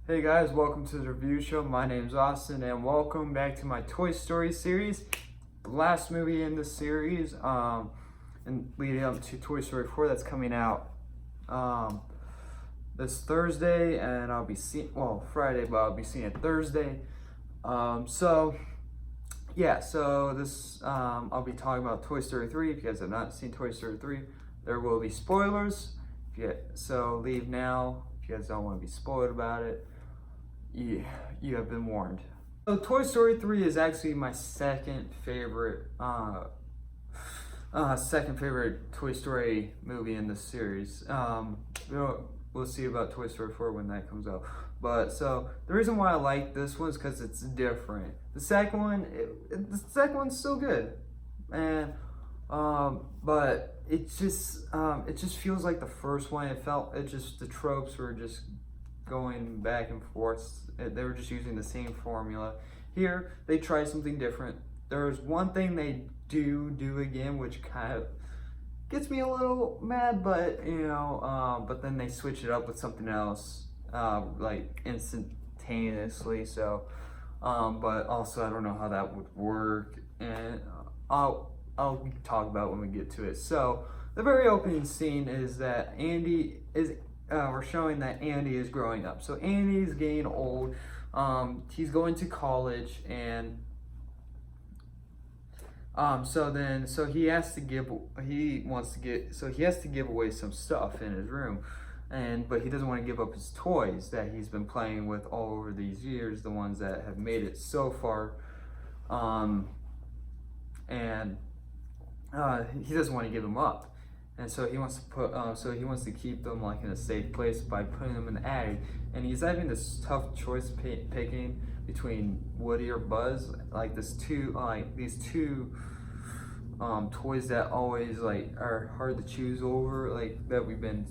Hey guys, welcome to the review show. My name's Austin and welcome back to my Toy Story series. The last movie in the series, and leading up to Toy Story 4 that's coming out this Thursday, and I'll be seeing, well, Friday, but I'll be seeing it Thursday. So this I'll be talking about Toy Story 3. If you guys have not seen Toy Story 3, there will be spoilers. So leave now if you guys don't want to be spoiled about it. You have been warned. So Toy Story 3 is actually my second favorite Toy Story movie in the series. We'll see about Toy Story 4 when that comes out. But so the reason why I like this one is because it's different. The second one's still good, and but it just feels like the first one. The tropes were just going back and forth. They were just using the same formula. Here they try something different. There's one thing they do again, which kind of gets me a little mad, but but then they switch it up with something else, like instantaneously. So, but also I don't know how that would work, and I'll talk about when we get to it. So the very opening scene is that we're showing that Andy is growing up. So Andy's getting old. He's going to college, and so he has to give away some stuff in his room, but he doesn't want to give up his toys that he's been playing with all over these years, the ones that have made it so far, and he doesn't want to give them up. And so he wants to keep them like in a safe place by putting them in the attic. And he's having this tough choice picking between Woody or Buzz, like these two toys that always are hard to choose over, that we've been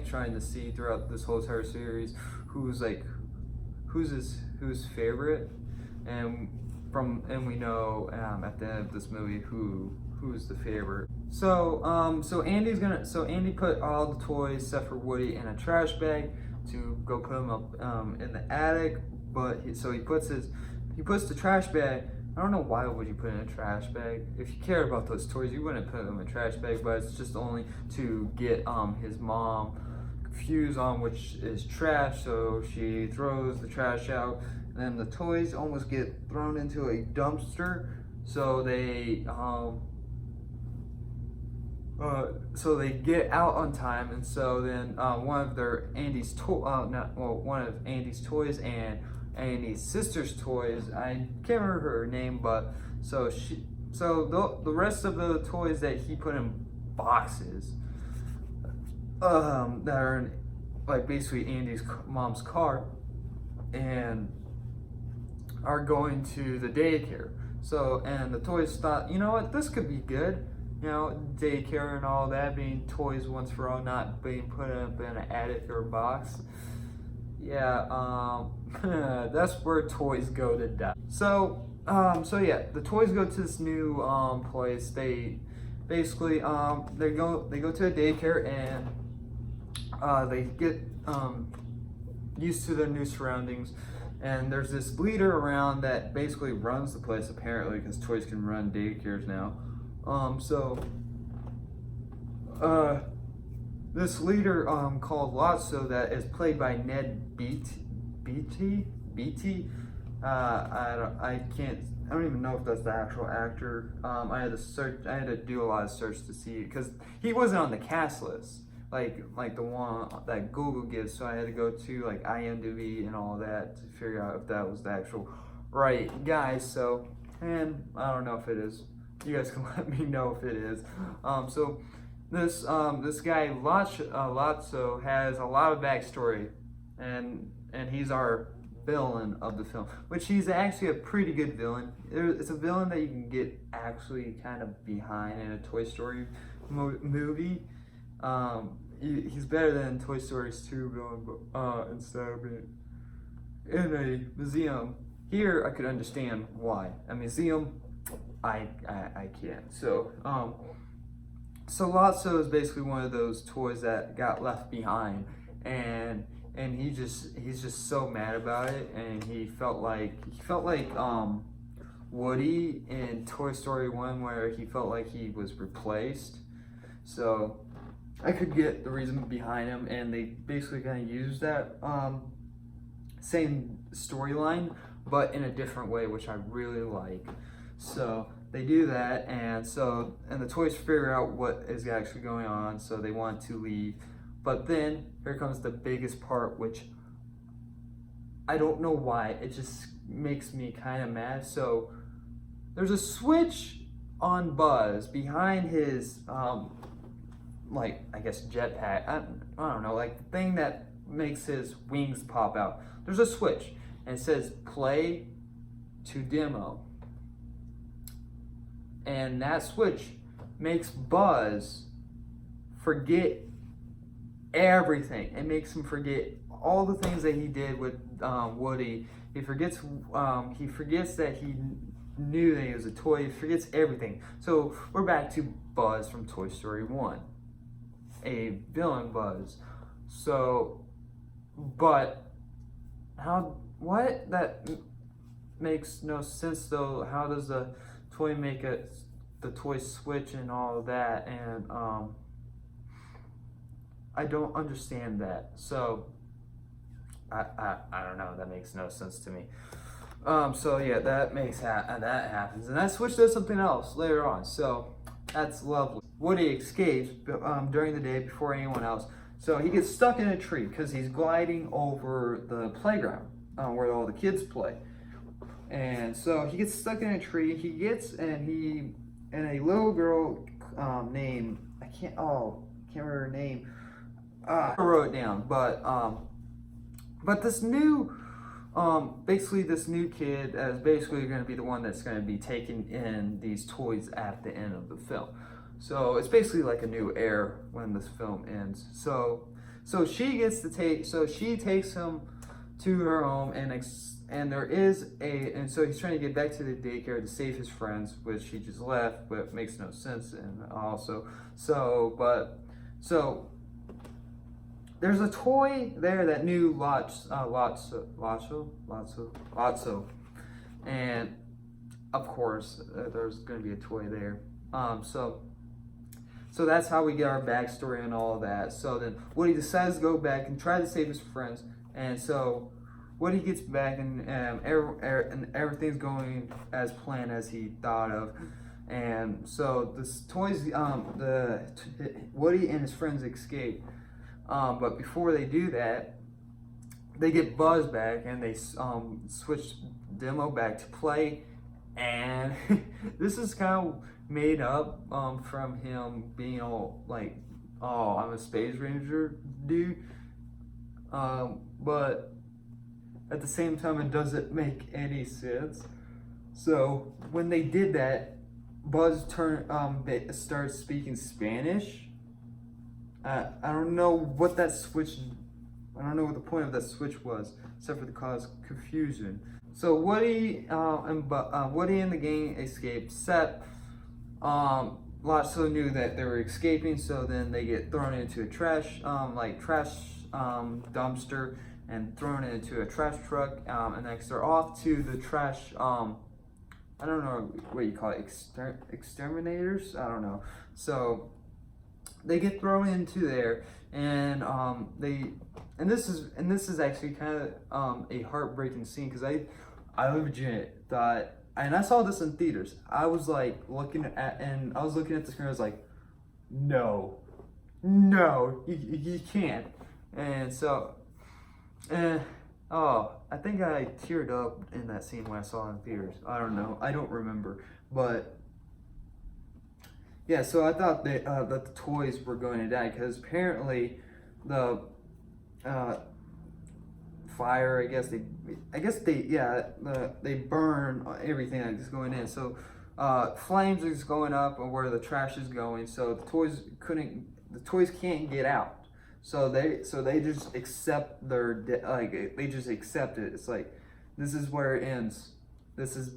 trying to see throughout this whole entire series. Who's favorite, and we know at the end of this movie who's the favorite. So Andy put all the toys except for Woody in a trash bag to go put them up in the attic. But he puts the trash bag. I don't know why would you put it in a trash bag. If you cared about those toys, you wouldn't put them in a trash bag. But it's just only to get his mom confused on which is trash. So she throws the trash out, and then the toys almost get thrown into a dumpster. So they get out on time, and so then one of Andy's toys and Andy's sister's toys, I can't remember her name, but the rest of the toys that he put in boxes, that are in basically Andy's mom's car, and are going to the daycare. So, and the toys thought, you know what, this could be good. Daycare and all that, being toys once for all, not being put up in an attic or a box. Yeah, that's where toys go to die. So the toys go to this new place. They basically they go to a daycare, and they get used to their new surroundings. And there's this leader around that basically runs the place, apparently, because toys can run daycares now. This leader called Lotso, that is played by Ned Beatty. I don't even know if that's the actual actor. I had to do a lot of search to see it, because he wasn't on the cast list, like the one that Google gives. So I had to go to IMDb and all that to figure out if that was the actual right guy. So, and I don't know if it is. You guys can let me know if it is. So this guy Lotso has a lot of backstory, and he's our villain of the film, which he's actually a pretty good villain. It's a villain that you can get actually kind of behind in a Toy Story movie. He's better than Toy Story's 2 villain, instead of being in a museum. Here I could understand why. A museum, I can't. So Lotso is basically one of those toys that got left behind, and and he's just so mad about it, and he felt like Woody in Toy Story 1, where he felt like he was replaced. So I could get the reason behind him, and they basically kind of used that same storyline, but in a different way, which I really like. So they do that, and the toys figure out what is actually going on, so they want to leave. But then here comes the biggest part, which I don't know why, it just makes me kind of mad. So there's a switch on Buzz behind his like, I guess jetpack. I don't know, like the thing that makes his wings pop out. There's a switch, and it says play to demo. And that switch makes Buzz forget everything. It makes him forget all the things that he did with Woody. He forgets that he knew that he was a toy. He forgets everything. So we're back to Buzz from Toy Story 1. A villain Buzz. So, but what? That makes no sense though. How does the toy make the toy switch and all of that? And I don't understand that. So I don't know. That makes no sense to me. So yeah, that happens, and that switch does something else later on. So that's lovely. Woody escapes during the day before anyone else. So he gets stuck in a tree because he's gliding over the playground where all the kids play. And so he gets stuck in a tree. And a little girl named, I can't remember her name. I wrote it down, but this new, basically this new kid is basically going to be the one that's going to be taking in these toys at the end of the film. So it's basically like a new heir when this film ends. So she takes him to her home, and so he's trying to get back to the daycare to save his friends, which he just left, but it makes no sense. And also, there's a toy there that knew Lotso, and of course there's going to be a toy there. So that's how we get our backstory and all of that. So then Woody decides to go back and try to save his friends, and so Woody gets back, and everything's going as planned as he thought of. And so Woody and his friends escape. But before they do that, they get Buzz back, and they switch demo back to play. And this is kind of made up from him being all like, "Oh, I'm a Space Ranger dude," but at the same time, it doesn't make any sense. So when they did that, Buzz started speaking Spanish. I don't know what that switch. I don't know what the point of that switch was, except for to cause confusion. So Woody and the gang escape. Except Lotso knew that they were escaping, so then they get thrown into a trash dumpster and thrown into a trash truck. And next they're off to the trash. I don't know what you call it, exterminators. I don't know. So they get thrown into there, and this is actually kind of a heartbreaking scene, because I legit thought, and I saw this in theaters. I was like looking at the screen. I was like, no, you can't. And so, I think I teared up in that scene when I saw it in theaters. I don't know. I don't remember, but. Yeah, so I thought that the toys were going to die, because apparently the fire, they burn everything that's going in. So flames is going up and where the trash is going. So the toys can't get out. So they just accept they just accept it. It's like, this is where it ends. This has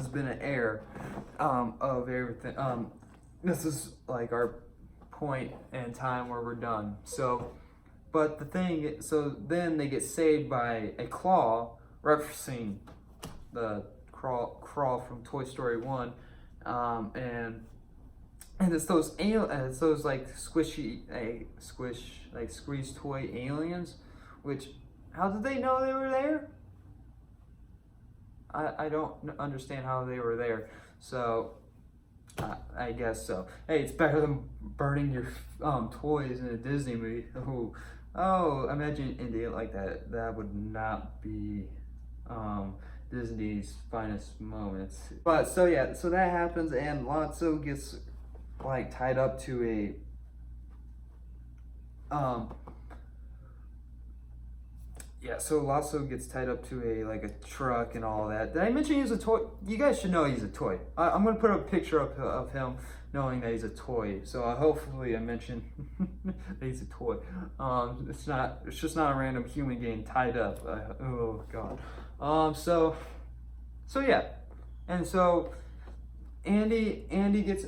been an heir of everything. This is like our point in time where we're done. So, but the thing, so then they get saved by a claw, referencing the crawl from Toy Story 1, and it's those it's those like squeeze toy aliens, which, how did they know they were there? I don't understand how they were there. So I guess so. Hey, it's better than burning your toys in a Disney movie. Oh, imagine India like that. That would not be Disney's finest moments. But so yeah, so that happens, and Lotso gets like tied up to so Lotso gets tied up to a truck and all that. Did I mention he's a toy? You guys should know he's a toy. I'm gonna put a picture up of him knowing that he's a toy. So hopefully I mentioned that he's a toy. It's just not a random human getting tied up. Oh God. So yeah, and so Andy gets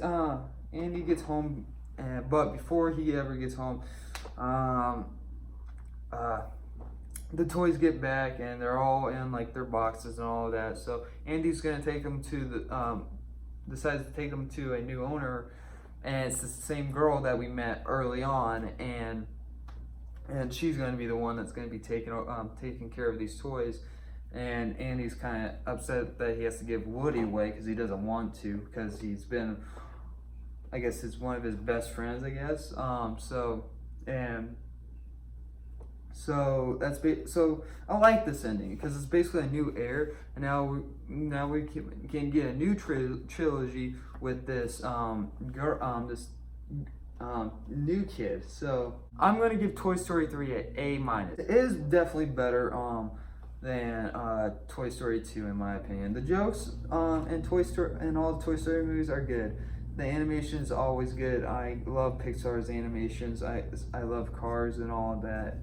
home, but before he ever gets home, the toys get back and they're all in like their boxes and all of that. So Andy's gonna take them to the decides to take them to a new owner, and it's the same girl that we met early on, and she's gonna be the one that's gonna be taking care of these toys. And Andy's kind of upset that he has to give Woody away because he doesn't want to, because he's been, I guess it's one of his best friends, I guess. So I like this ending because it's basically a new heir, and now we can get a new trilogy with this new kid. So I'm gonna give Toy Story 3 an A-. It is definitely better than Toy Story 2 in my opinion. The jokes in Toy Story and all the Toy Story movies are good. The animation is always good. I love Pixar's animations. I love Cars and all of that.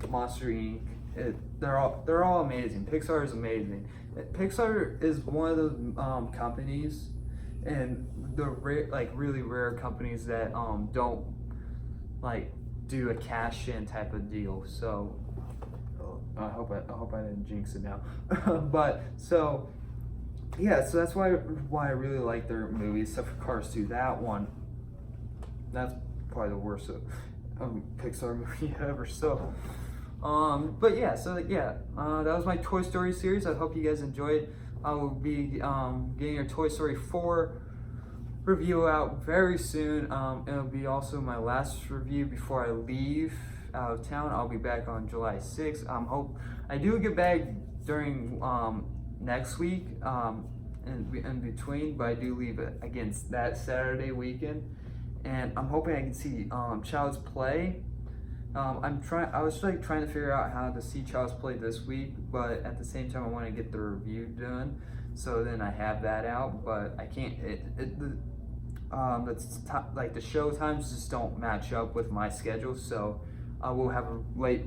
Monster Inc. They're all amazing. Pixar is amazing. Pixar is one of those companies, and the really rare companies that don't like do a cash in type of deal. So I hope I didn't jinx it now. But so. Yeah, so that's why I really like their movies, except for Cars 2. That one, that's probably the worst Pixar movie ever. So, but yeah, that was my Toy Story series. I hope you guys enjoyed. I will be getting a Toy Story 4 review out very soon. It'll be also my last review before I leave out of town. I'll be back on July 6th. Hope I do get back during next week in between, but I do leave it against that Saturday weekend, and I'm hoping I can see Child's Play. I was trying to figure out how to see Child's Play this week, but at the same time I want to get the review done, so then I have that out. But I can't. The show times just don't match up with my schedule, so I will have a late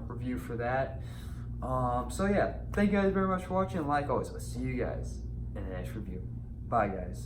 review for that. So yeah, thank you guys very much for watching. Like always, I'll see you guys in the next review. Bye guys.